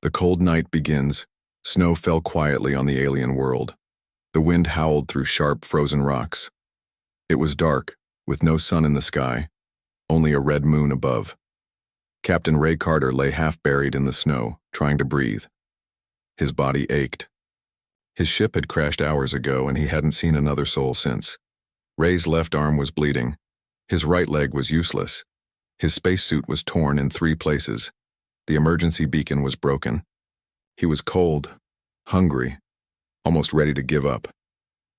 The cold night begins. Snow fell quietly on the alien world. The wind howled through sharp, frozen rocks. It was dark, with no sun in the sky, only a red moon above. Captain Ray Carter lay half-buried in the snow, trying to breathe. His body ached. His ship had crashed hours ago, and he hadn't seen another soul since. Ray's left arm was bleeding. His right leg was useless. His spacesuit was torn in 3 places. The emergency beacon was broken. He was cold, hungry, almost ready to give up.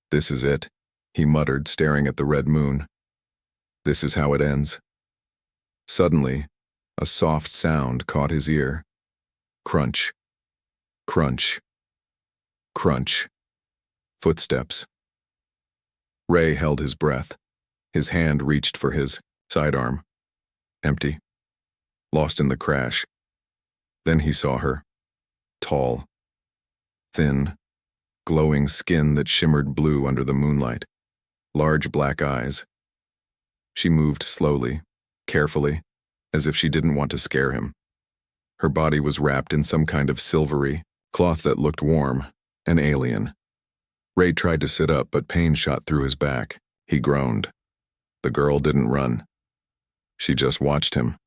"This is it," he muttered, staring at the red moon. "This is how it ends." Suddenly, a soft sound caught his ear. Crunch. Crunch. Crunch. Footsteps. Ray held his breath. His hand reached for his sidearm. Empty. Lost in the crash. Then he saw her. Tall. Thin. Glowing skin that shimmered blue under the moonlight. Large black eyes. She moved slowly, carefully, as if she didn't want to scare him. Her body was wrapped in some kind of silvery cloth that looked warm, an alien. Ray tried to sit up, but pain shot through his back. He groaned. The girl didn't run. She just watched him.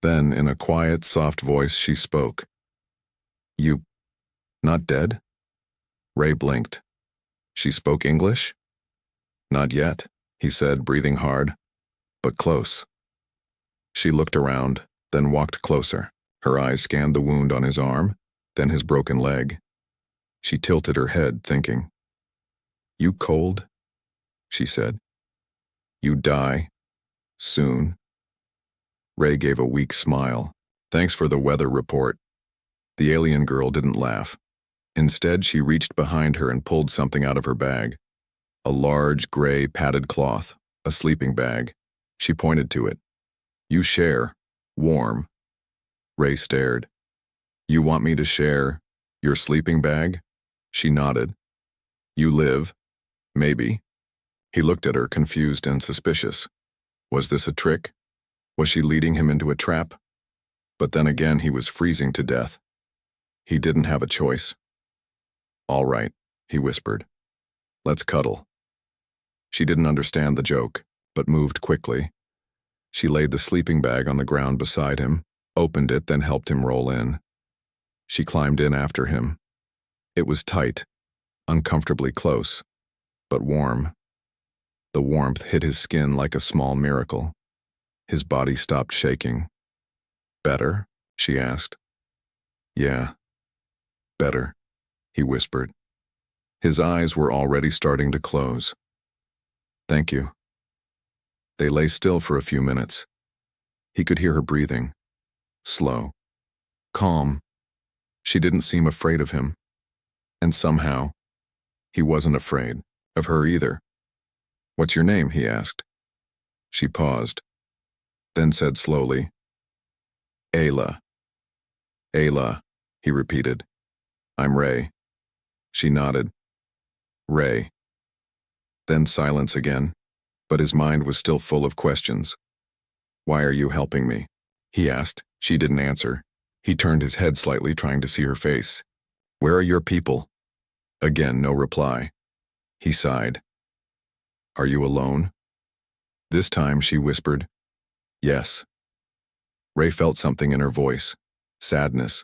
Then, in a quiet, soft voice, she spoke. "You not dead?" Ray blinked. She spoke English? "Not yet," he said, breathing hard, "but close." She looked around, then walked closer. Her eyes scanned the wound on his arm, then his broken leg. She tilted her head, thinking. "You cold?" she said. "You die? Soon?" Ray gave a weak smile. "Thanks for the weather report." The alien girl didn't laugh. Instead, she reached behind her and pulled something out of her bag. A large, gray, padded cloth, a sleeping bag. She pointed to it. "You share. Warm." Ray stared. "You want me to share your sleeping bag?" She nodded. "You live? Maybe." He looked at her, confused and suspicious. Was this a trick? Was she leading him into a trap? But then again, he was freezing to death. He didn't have a choice. "All right," he whispered. "Let's cuddle." She didn't understand the joke, but moved quickly. She laid the sleeping bag on the ground beside him, opened it, then helped him roll in. She climbed in after him. It was tight, uncomfortably close, but warm. The warmth hit his skin like a small miracle. His body stopped shaking. "Better?" she asked. "Yeah, better," he whispered. His eyes were already starting to close. "Thank you." They lay still for a few minutes. He could hear her breathing. Slow. Calm. She didn't seem afraid of him. And somehow, he wasn't afraid of her either. "What's your name?" he asked. She paused, then said slowly, "Ayla." "Ayla," he repeated. "I'm Ray." She nodded. "Ray." Then silence again, but his mind was still full of questions. "Why are you helping me?" he asked. She didn't answer. He turned his head slightly, trying to see her face. "Where are your people?" Again, no reply. He sighed. "Are you alone?" This time she whispered, "Yes." Ray felt something in her voice. Sadness.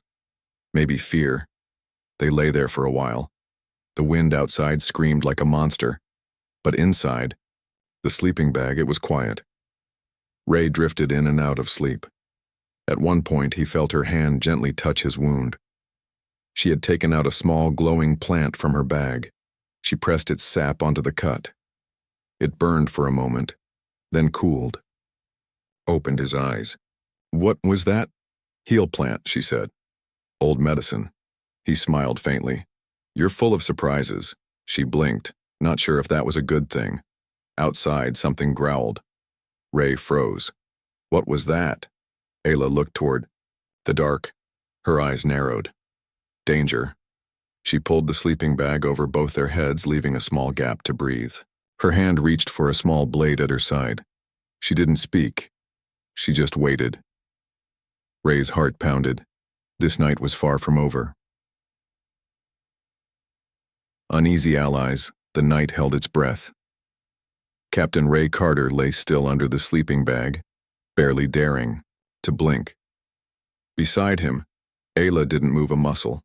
Maybe fear. They lay there for a while. The wind outside screamed like a monster. But inside, the sleeping bag, it was quiet. Ray drifted in and out of sleep. At one point, he felt her hand gently touch his wound. She had taken out a small glowing plant from her bag. She pressed its sap onto the cut. It burned for a moment, then cooled. Opened his eyes. "What was that?" "Heal plant," she said. "Old medicine." He smiled faintly. "You're full of surprises." She blinked, not sure if that was a good thing. Outside, something growled. Ray froze. What was that? Ayla looked toward the dark. Her eyes narrowed. Danger. She pulled the sleeping bag over both their heads, leaving a small gap to breathe. Her hand reached for a small blade at her side. She didn't speak. She just waited. Ray's heart pounded. This night was far from over. Uneasy allies, the night held its breath. Captain Ray Carter lay still under the sleeping bag, barely daring to blink. Beside him, Ayla didn't move a muscle.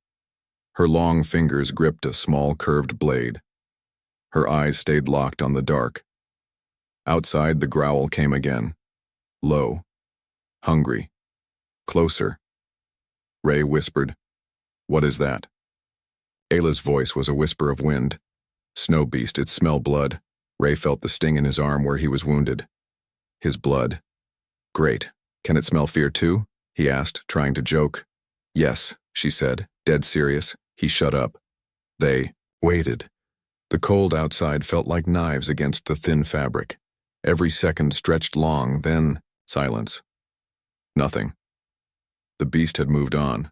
Her long fingers gripped a small curved blade. Her eyes stayed locked on the dark. Outside, the growl came again. Low. Hungry. Closer. Ray whispered, "What is that?" Ayla's voice was a whisper of wind. Snow beast, it smelled blood. Ray felt the sting in his arm where he was wounded. His blood. Great. Can it smell fear too? He asked, trying to joke. Yes, she said, dead serious. He shut up. They waited. The cold outside felt like knives against the thin fabric. Every second stretched long, then silence. Nothing. The beast had moved on.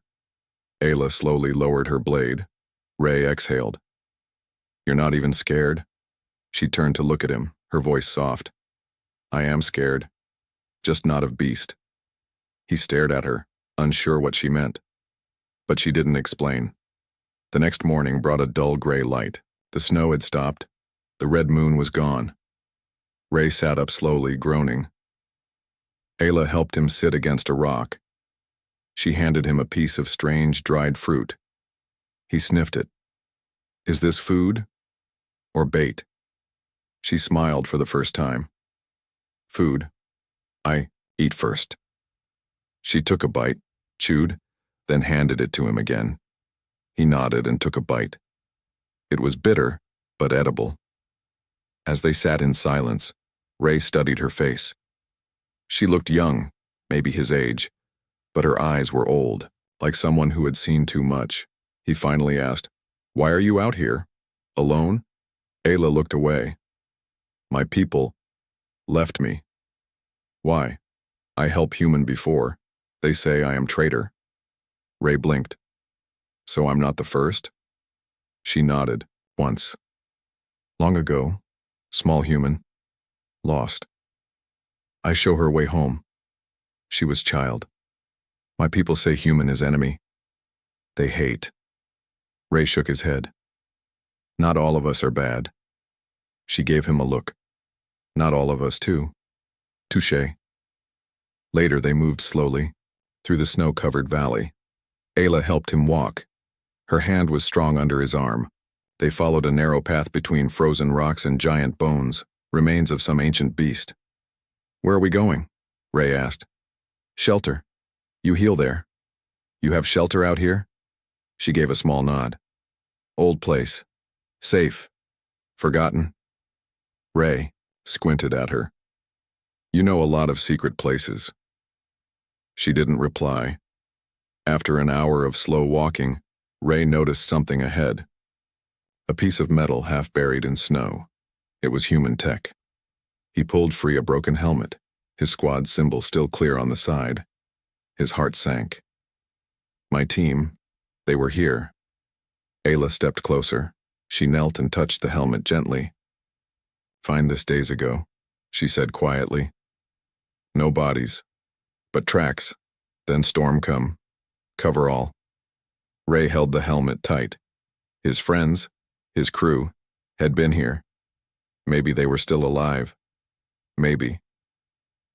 Ayla slowly lowered her blade. Ray exhaled. You're not even scared? She turned to look at him, her voice soft. I am scared. Just not of beast. He stared at her, unsure what she meant. But she didn't explain. The next morning brought a dull gray light. The snow had stopped. The red moon was gone. Ray sat up slowly, groaning. Ayla helped him sit against a rock. She handed him a piece of strange, dried fruit. He sniffed it. Is this food? Or bait? She smiled for the first time. Food. I eat first. She took a bite, chewed, then handed it to him again. He nodded and took a bite. It was bitter, but edible. As they sat in silence, Ray studied her face. She looked young, maybe his age, but her eyes were old, like someone who had seen too much. He finally asked, Why are you out here? Alone? Ayla looked away. My people left me. Why? I helped human before. They say I am traitor. Ray blinked. So I'm not the first? She nodded, once. Long ago, small human, lost. I show her way home. She was child. My people say human is enemy. They hate. Ray shook his head. Not all of us are bad. She gave him a look. Not all of us too. Touché. Later they moved slowly, through the snow-covered valley. Ayla helped him walk. Her hand was strong under his arm. They followed a narrow path between frozen rocks and giant bones, remains of some ancient beast. Where are we going? Ray asked. Shelter. You heal there. You have shelter out here? She gave a small nod. Old place. Safe. Forgotten. Ray squinted at her. You know a lot of secret places. She didn't reply. After an hour of slow walking, Ray noticed something ahead. A piece of metal half buried in snow. It was human tech. He pulled free a broken helmet, his squad symbol still clear on the side. His heart sank. My team, they were here. Ayla stepped closer. She knelt and touched the helmet gently. Find this days ago, she said quietly. No bodies, but tracks. Then storm come. Cover all. Ray held the helmet tight. His friends, his crew, had been here. Maybe they were still alive. Maybe.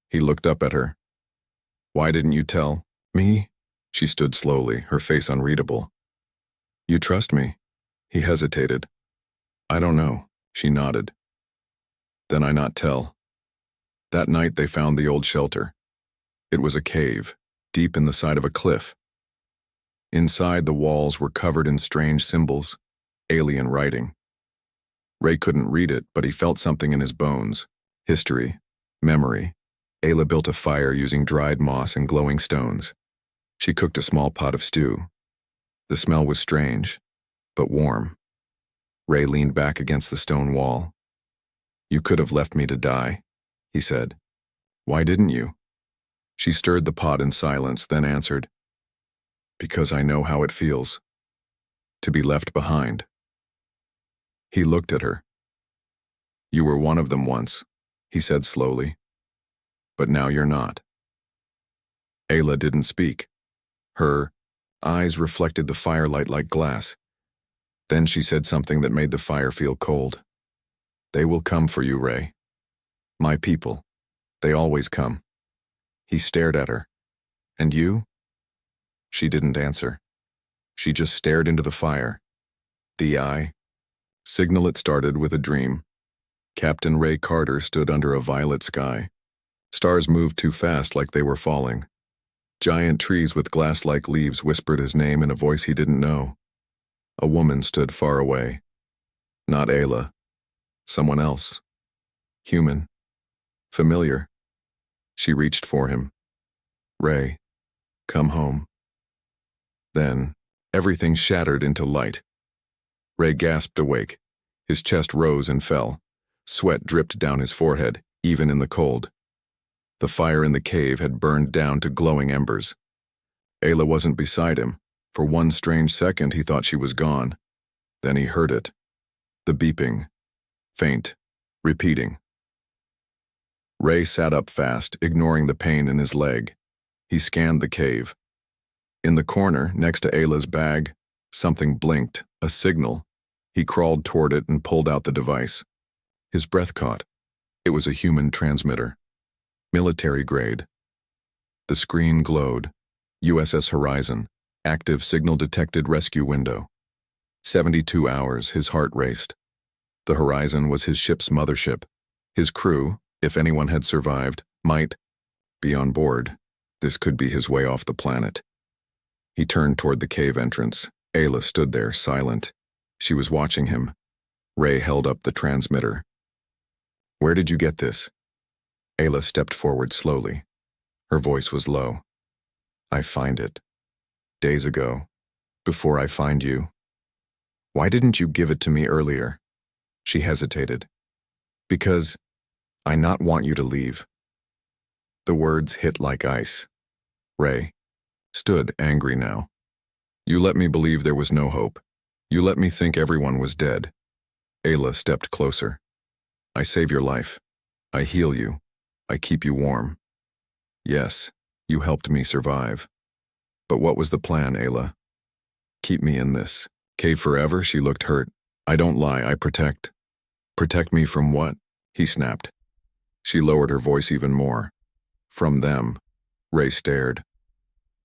He looked up at her. Why didn't you tell me? She stood slowly, her face unreadable. You trust me? He hesitated. I don't know, she nodded. Then I not tell. That night they found the old shelter. It was a cave, deep in the side of a cliff. Inside, the walls were covered in strange symbols, alien writing. Ray couldn't read it, but he felt something in his bones. History, memory. Ayla built a fire using dried moss and glowing stones. She cooked a small pot of stew. The smell was strange, but warm. Ray leaned back against the stone wall. You could have left me to die, he said. Why didn't you? She stirred the pot in silence, then answered, Because I know how it feels. To be left behind. He looked at her. You were one of them once, he said slowly. But now you're not. Ayla didn't speak. Her eyes reflected the firelight like glass. Then she said something that made the fire feel cold. "They will come for you, Ray. My people. They always come." He stared at her. "And you?" She didn't answer. She just stared into the fire. The eye. Signal it started with a dream. Captain Ray Carter stood under a violet sky. Stars moved too fast like they were falling. Giant trees with glass-like leaves whispered his name in a voice he didn't know. A woman stood far away. Not Ayla. Someone else. Human. Familiar. She reached for him. "Ray, come home." Then, everything shattered into light. Ray gasped awake. His chest rose and fell. Sweat dripped down his forehead, even in the cold. The fire in the cave had burned down to glowing embers. Ayla wasn't beside him. For one strange second he thought she was gone. Then he heard it. The beeping. Faint. Repeating. Ray sat up fast, ignoring the pain in his leg. He scanned the cave. In the corner, next to Ayla's bag, something blinked, a signal. He crawled toward it and pulled out the device. His breath caught. It was a human transmitter. Military grade. The screen glowed. USS Horizon. Active signal detected rescue window. 72 hours, his heart raced. The Horizon was his ship's mothership. His crew, if anyone had survived, might be on board. This could be his way off the planet. He turned toward the cave entrance. Ayla stood there, silent. She was watching him. Ray held up the transmitter. "Where did you get this?" Ayla stepped forward slowly. Her voice was low. "I find it. Days ago. Before I find you." "Why didn't you give it to me earlier?" She hesitated. "Because I not want you to leave." The words hit like ice. Ray stood angry now. "You let me believe there was no hope. You let me think everyone was dead." Ayla stepped closer. "I save your life. I heal you. I keep you warm. Yes, you helped me survive. But what was the plan, Ayla?" "Keep me in this cave forever?" She looked hurt. "I don't lie, I protect." "Protect me from what?" he snapped. She lowered her voice even more. "From them." Ray stared.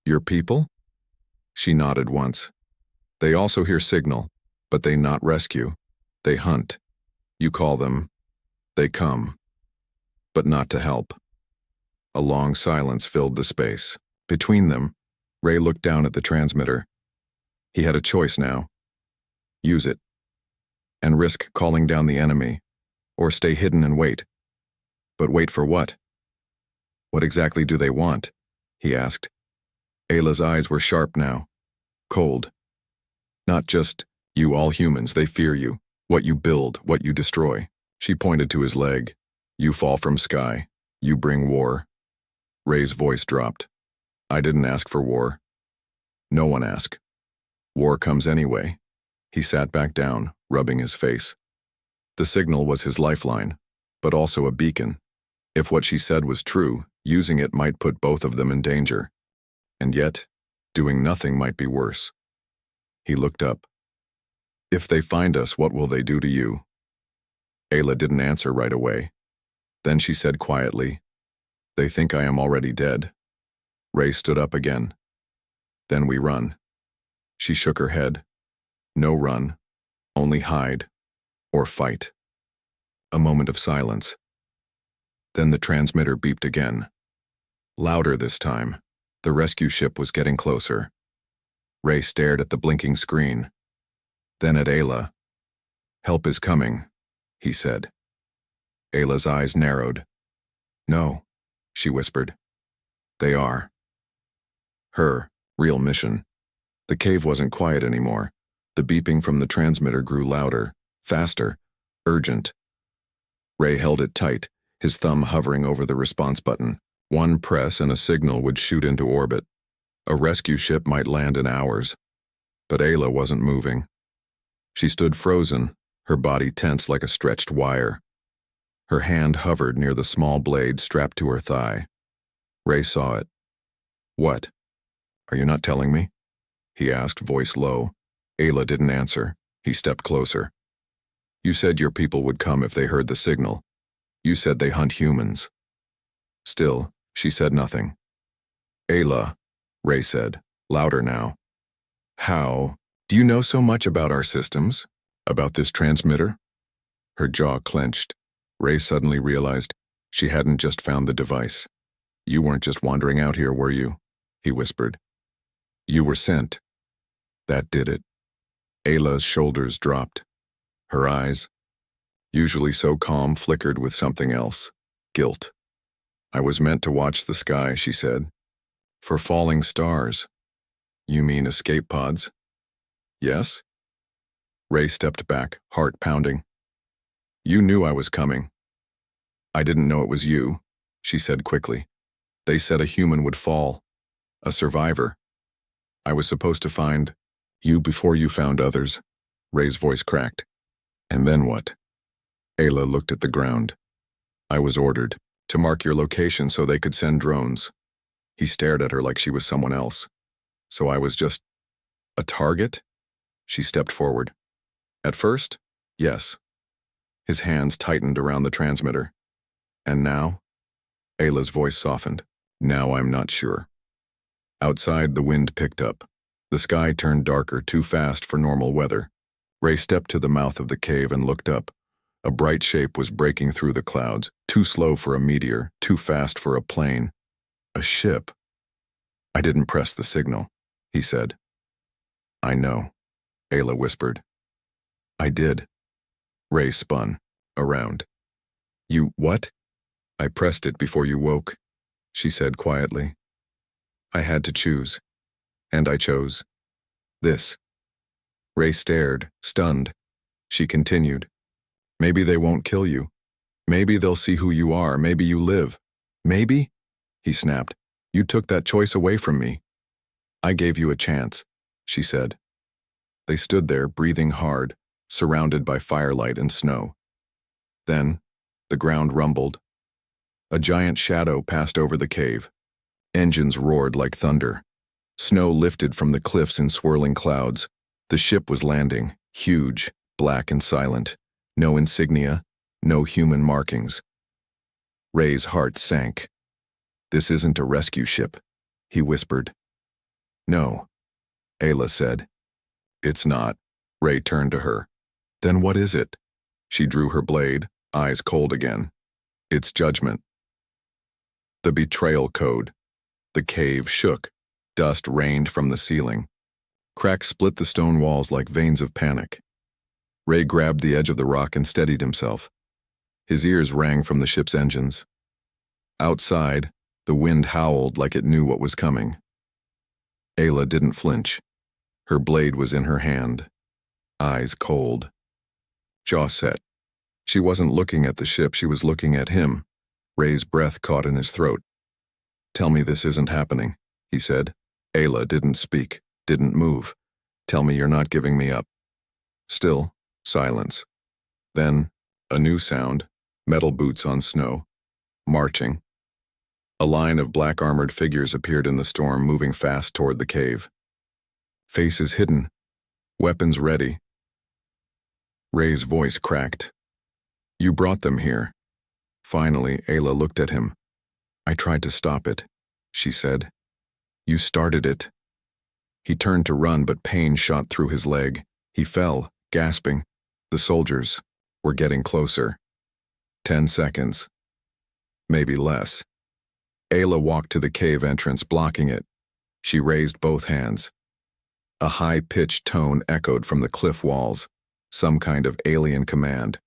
"Your people?" She nodded once. "They also hear signal, but they not rescue. They hunt. You call them. They come. But not to help." A long silence filled the space. Between them, Ray looked down at the transmitter. He had a choice now. Use it. And risk calling down the enemy. Or stay hidden and wait. But wait for what? "What exactly do they want?" he asked. Ayla's eyes were sharp now. Cold. "Not just, you all humans, they fear you. What you build, what you destroy." She pointed to his leg. "You fall from sky. You bring war." Ray's voice dropped. "I didn't ask for war. No one asked. War comes anyway." He sat back down, rubbing his face. The signal was his lifeline, but also a beacon. If what she said was true, using it might put both of them in danger. And yet, doing nothing might be worse. He looked up. "If they find us, what will they do to you?" Ayla didn't answer right away. Then she said quietly, "They think I am already dead." Ray stood up again. "Then we run." She shook her head. "No run. Only hide. Or fight." A moment of silence. Then the transmitter beeped again. Louder this time. The rescue ship was getting closer. Ray stared at the blinking screen. Then at Ayla. "Help is coming," he said. Ayla's eyes narrowed. "No," she whispered. "They are." Her real mission. The cave wasn't quiet anymore. The beeping from the transmitter grew louder, faster, urgent. Ray held it tight, his thumb hovering over the response button. One press and a signal would shoot into orbit. A rescue ship might land in hours. But Ayla wasn't moving. She stood frozen, her body tense like a stretched wire. Her hand hovered near the small blade strapped to her thigh. Ray saw it. "What? Are you not telling me?" he asked, voice low. Ayla didn't answer. He stepped closer. You said your people would come if they heard the signal. You said they hunt humans. Still, she said nothing. Ayla, Ray said, louder now. How? Do you know so much about our systems? About this transmitter? Her jaw clenched. Ray suddenly realized she hadn't just found the device. You weren't just wandering out here, were you? He whispered. You were sent. That did it. Ayla's shoulders dropped. Her eyes, usually so calm, flickered with something else. Guilt. I was meant to watch the sky, she said. For falling stars. You mean escape pods? Yes? Ray stepped back, heart pounding. You knew I was coming. I didn't know it was you, she said quickly. They said a human would fall. A survivor. I was supposed to find you before you found others. Ray's voice cracked. And then what? Ayla looked at the ground. I was ordered to mark your location so they could send drones. He stared at her like she was someone else. So I was just a target? She stepped forward. At first, yes. His hands tightened around the transmitter. And now? Ayla's voice softened. Now I'm not sure. Outside, the wind picked up. The sky turned darker, too fast for normal weather. Ray stepped to the mouth of the cave and looked up. A bright shape was breaking through the clouds, too slow for a meteor, too fast for a plane. A ship. I didn't press the signal, he said. I know, Ayla whispered. I did. Ray spun, around. You what? I pressed it before you woke, she said quietly. I had to choose, and I chose this. Ray stared, stunned. She continued. Maybe they won't kill you. Maybe they'll see who you are. Maybe you live. Maybe? He snapped. You took that choice away from me. I gave you a chance, she said. They stood there, breathing hard, surrounded by firelight and snow. Then, the ground rumbled. A giant shadow passed over the cave. Engines roared like thunder. Snow lifted from the cliffs in swirling clouds. The ship was landing, huge, black and silent. No insignia, no human markings. Ray's heart sank. This isn't a rescue ship, he whispered. No, Ayla said. It's not. Ray turned to her. Then what is it? She drew her blade, eyes cold again. It's judgment. The betrayal code. The cave shook. Dust rained from the ceiling. Cracks split the stone walls like veins of panic. Ray grabbed the edge of the rock and steadied himself. His ears rang from the ship's engines. Outside, the wind howled like it knew what was coming. Ayla didn't flinch. Her blade was in her hand. Eyes cold. Jaw set. She wasn't looking at the ship, she was looking at him. Ray's breath caught in his throat. Tell me this isn't happening, he said. Ayla didn't speak, didn't move. Tell me you're not giving me up. Still, silence. Then, a new sound, metal boots on snow. Marching. A line of black armored figures appeared in the storm, moving fast toward the cave. Faces hidden, weapons ready. Ray's voice cracked. You brought them here. Finally, Ayla looked at him. I tried to stop it, she said. You started it. He turned to run, but pain shot through his leg. He fell, gasping. The soldiers were getting closer. 10 seconds. Maybe less. Ayla walked to the cave entrance, blocking it. She raised both hands. A high-pitched tone echoed from the cliff walls, some kind of alien command.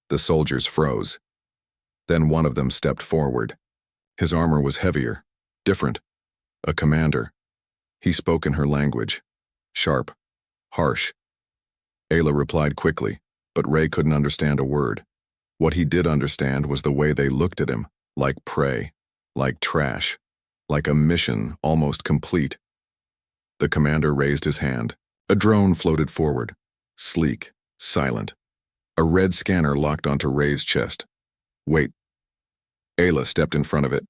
The soldiers froze. Then one of them stepped forward. His armor was heavier, different. A commander. He spoke in her language. Sharp, harsh. Ayla replied quickly, but Ray couldn't understand a word. What he did understand was the way they looked at him, like prey, like trash, like a mission almost complete. The commander raised his hand. A drone floated forward, sleek, silent. A red scanner locked onto Ray's chest. Wait. Ayla stepped in front of it.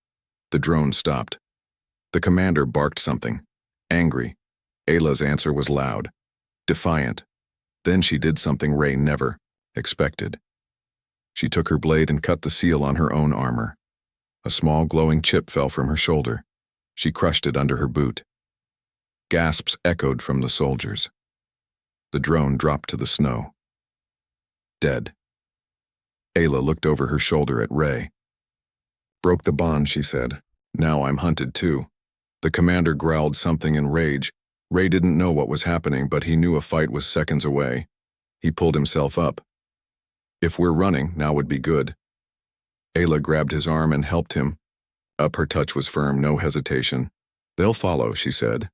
The drone stopped. The commander barked something, angry. Ayla's answer was loud, defiant. Then she did something Ray never expected. She took her blade and cut the seal on her own armor. A small glowing chip fell from her shoulder. She crushed it under her boot. Gasps echoed from the soldiers. The drone dropped to the snow. Dead. Ayla looked over her shoulder at Ray. Broke the bond, she said. Now I'm hunted too. The commander growled something in rage. Ray didn't know what was happening, but he knew a fight was seconds away. He pulled himself up. If we're running, now would be good. Ayla grabbed his arm and helped him. Up, her touch was firm, no hesitation. They'll follow, she said.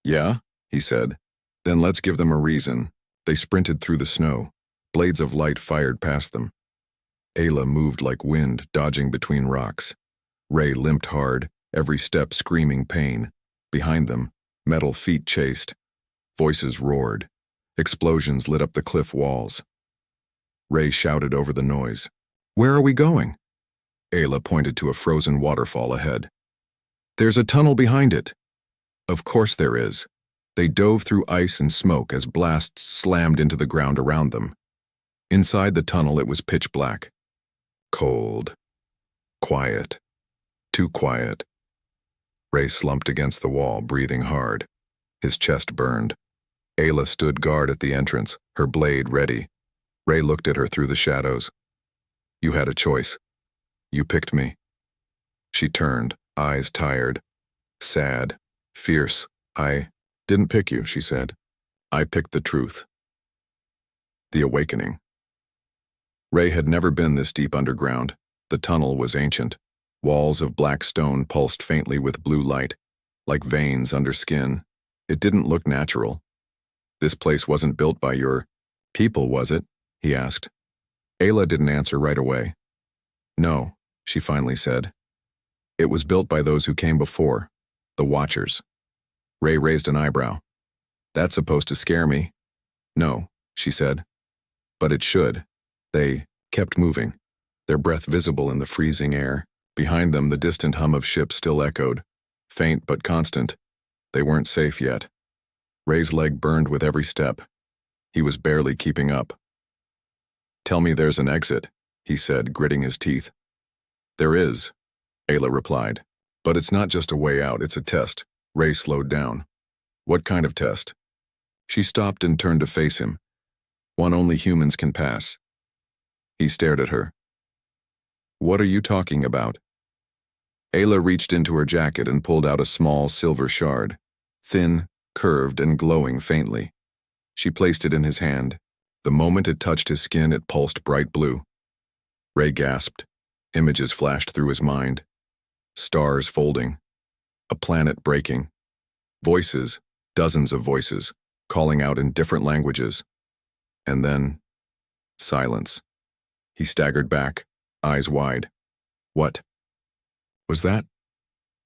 Yeah, he said. Then let's give them a reason. They sprinted through the snow. Blades of light fired past them. Ayla moved like wind, dodging between rocks. Ray limped hard, every step screaming pain. Behind them, metal feet chased. Voices roared. Explosions lit up the cliff walls. Ray shouted over the noise. Where are we going? Ayla pointed to a frozen waterfall ahead. There's a tunnel behind it. Of course there is. They dove through ice and smoke as blasts slammed into the ground around them. Inside the tunnel it was pitch black. Cold. Quiet. Too quiet. Ray slumped against the wall, breathing hard. His chest burned. Ayla stood guard at the entrance, her blade ready. Ray looked at her through the shadows. You had a choice. You picked me. She turned, eyes tired, sad, fierce. I didn't pick you, she said. I picked the truth. The awakening. Ray had never been this deep underground. The tunnel was ancient. Walls of black stone pulsed faintly with blue light, like veins under skin. It didn't look natural. This place wasn't built by your people, was it? He asked. Ayla didn't answer right away. No, she finally said. It was built by those who came before, the Watchers. Ray raised an eyebrow. That's supposed to scare me. No, she said. But it should. They kept moving, their breath visible in the freezing air. Behind them, the distant hum of ships still echoed, faint but constant. They weren't safe yet. Ray's leg burned with every step. He was barely keeping up. Tell me there's an exit, he said, gritting his teeth. There is, Ayla replied. But it's not just a way out, it's a test. Ray slowed down. What kind of test? She stopped and turned to face him. One only humans can pass. He stared at her. What are you talking about? Ayla reached into her jacket and pulled out a small silver shard, thin, curved, and glowing faintly. She placed it in his hand. The moment it touched his skin, it pulsed bright blue. Ray gasped. Images flashed through his mind. Stars folding. A planet breaking. Voices, dozens of voices, calling out in different languages. And then, silence. He staggered back, eyes wide. What? Was that?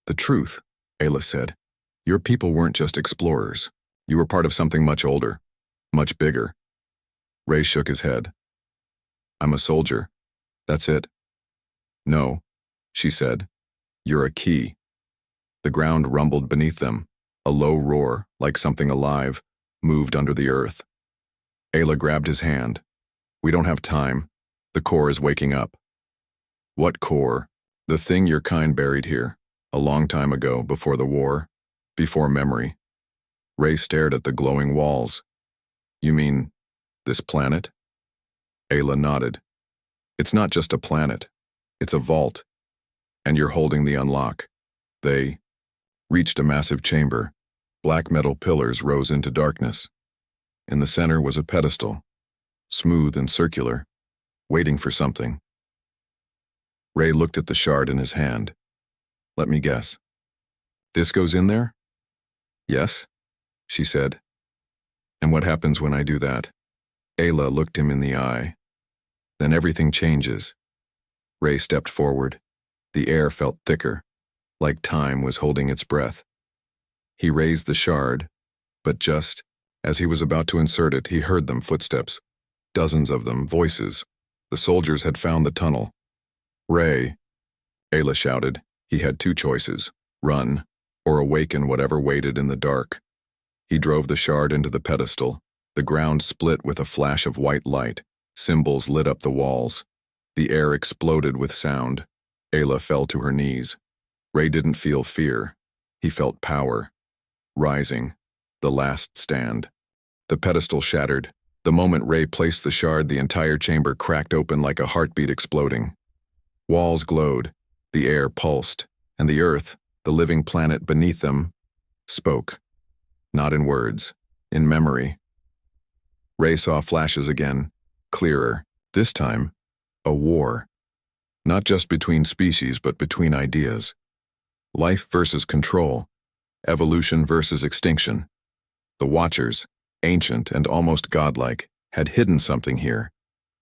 The truth, Ayla said. Your people weren't just explorers. You were part of something much older, much bigger. Ray shook his head. I'm a soldier. That's it. No, she said. You're a key. The ground rumbled beneath them. A low roar, like something alive, moved under the earth. Ayla grabbed his hand. We don't have time. The core is waking up. What core? The thing your kind buried here, a long time ago, before the war, before memory. Ray stared at the glowing walls. You mean, this planet? Ayla nodded. It's not just a planet. It's a vault. And you're holding the unlock. They reached a massive chamber. Black metal pillars rose into darkness. In the center was a pedestal, smooth and circular, waiting for something. Ray looked at the shard in his hand. Let me guess. This goes in there? Yes, she said. And what happens when I do that? Ayla looked him in the eye. Then everything changes. Ray stepped forward. The air felt thicker, like time was holding its breath. He raised the shard, but just as he was about to insert it, he heard them, footsteps. Dozens of them, voices. The soldiers had found the tunnel. Ray, Ayla shouted. He had two choices, run or awaken whatever waited in the dark. He drove the shard into the pedestal. The ground split with a flash of white light. Symbols lit up the walls. The air exploded with sound. Ayla fell to her knees. Ray didn't feel fear. He felt power. Rising. The last stand. The pedestal shattered. The moment Ray placed the shard, the entire chamber cracked open like a heartbeat exploding. Walls glowed. The air pulsed. And the earth, the living planet beneath them, spoke. Not in words. In memory. Ray saw flashes again. Clearer. This time, a war. Not just between species, but between ideas. Life versus control. Evolution versus extinction. The Watchers, ancient and almost godlike, had hidden something here.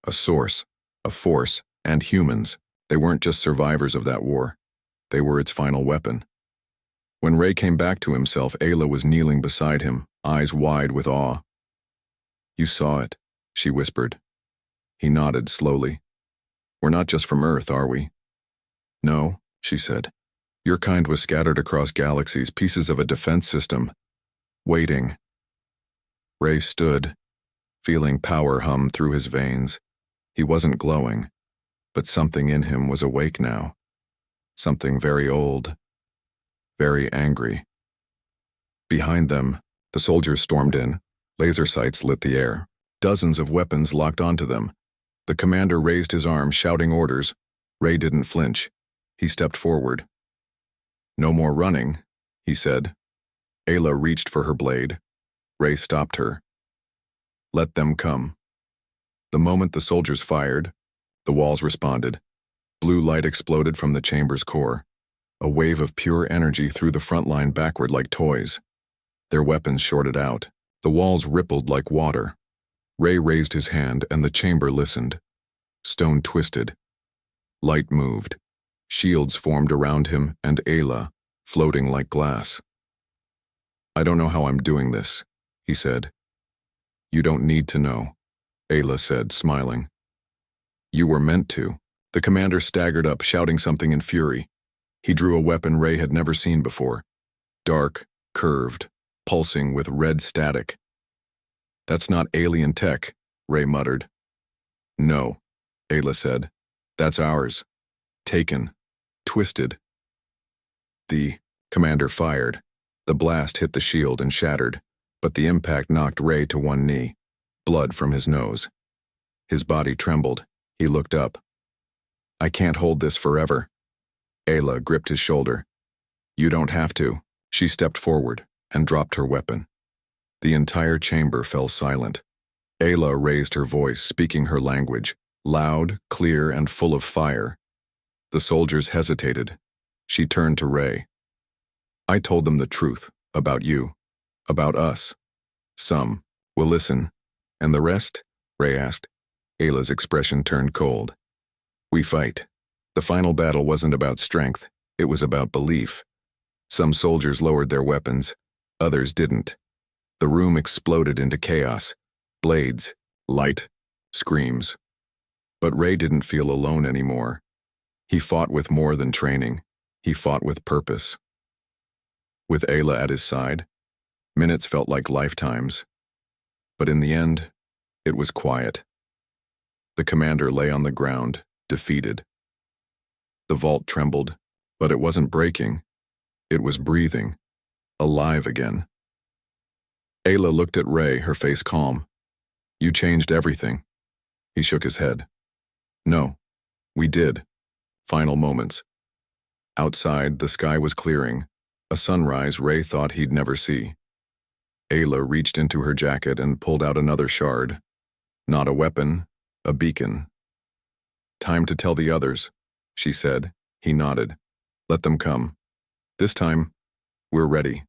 A source, a force, and humans. They weren't just survivors of that war. They were its final weapon. When Ray came back to himself, Ayla was kneeling beside him, eyes wide with awe. "You saw it," she whispered. He nodded slowly. "We're not just from Earth, are we?" "No," she said. "Your kind was scattered across galaxies, pieces of a defense system, waiting." Ray stood, feeling power hum through his veins. He wasn't glowing, but something in him was awake now. Something very old, very angry. Behind them, the soldiers stormed in. Laser sights lit the air. Dozens of weapons locked onto them. The commander raised his arm, shouting orders. Ray didn't flinch. He stepped forward. "No more running," he said. Ayla reached for her blade. Ray stopped her. "Let them come." The moment the soldiers fired, the walls responded. Blue light exploded from the chamber's core. A wave of pure energy threw the front line backward like toys. Their weapons shorted out. The walls rippled like water. Ray raised his hand and the chamber listened. Stone twisted. Light moved. Shields formed around him and Ayla, floating like glass. "I don't know how I'm doing this," he said. "You don't need to know," Ayla said, smiling. "You were meant to." The commander staggered up, shouting something in fury. He drew a weapon Ray had never seen before. Dark, curved, pulsing with red static. "That's not alien tech," Ray muttered. "No," Ayla said. "That's ours. Taken. Twisted." The commander fired. The blast hit the shield and shattered, but the impact knocked Ray to one knee. Blood from his nose. His body trembled. He looked up. "I can't hold this forever." Ayla gripped his shoulder. "You don't have to." She stepped forward and dropped her weapon. The entire chamber fell silent. Ayla raised her voice, speaking her language, loud, clear, and full of fire. The soldiers hesitated. She turned to Ray. "I told them the truth, about you, about us. Some will listen. And the rest?" Ray asked. Ayla's expression turned cold. "We fight." The final battle wasn't about strength, it was about belief. Some soldiers lowered their weapons, others didn't. The room exploded into chaos. Blades, light, screams. But Ray didn't feel alone anymore. He fought with more than training. He fought with purpose. With Ayla at his side, minutes felt like lifetimes. But in the end, it was quiet. The commander lay on the ground, defeated. The vault trembled, but it wasn't breaking. It was breathing, alive again. Ayla looked at Ray, her face calm. "You changed everything." He shook his head. "No, we did." Final moments. Outside, the sky was clearing, a sunrise Ray thought he'd never see. Ayla reached into her jacket and pulled out another shard. Not a weapon, a beacon. "Time to tell the others," she said. He nodded. "Let them come. This time, we're ready."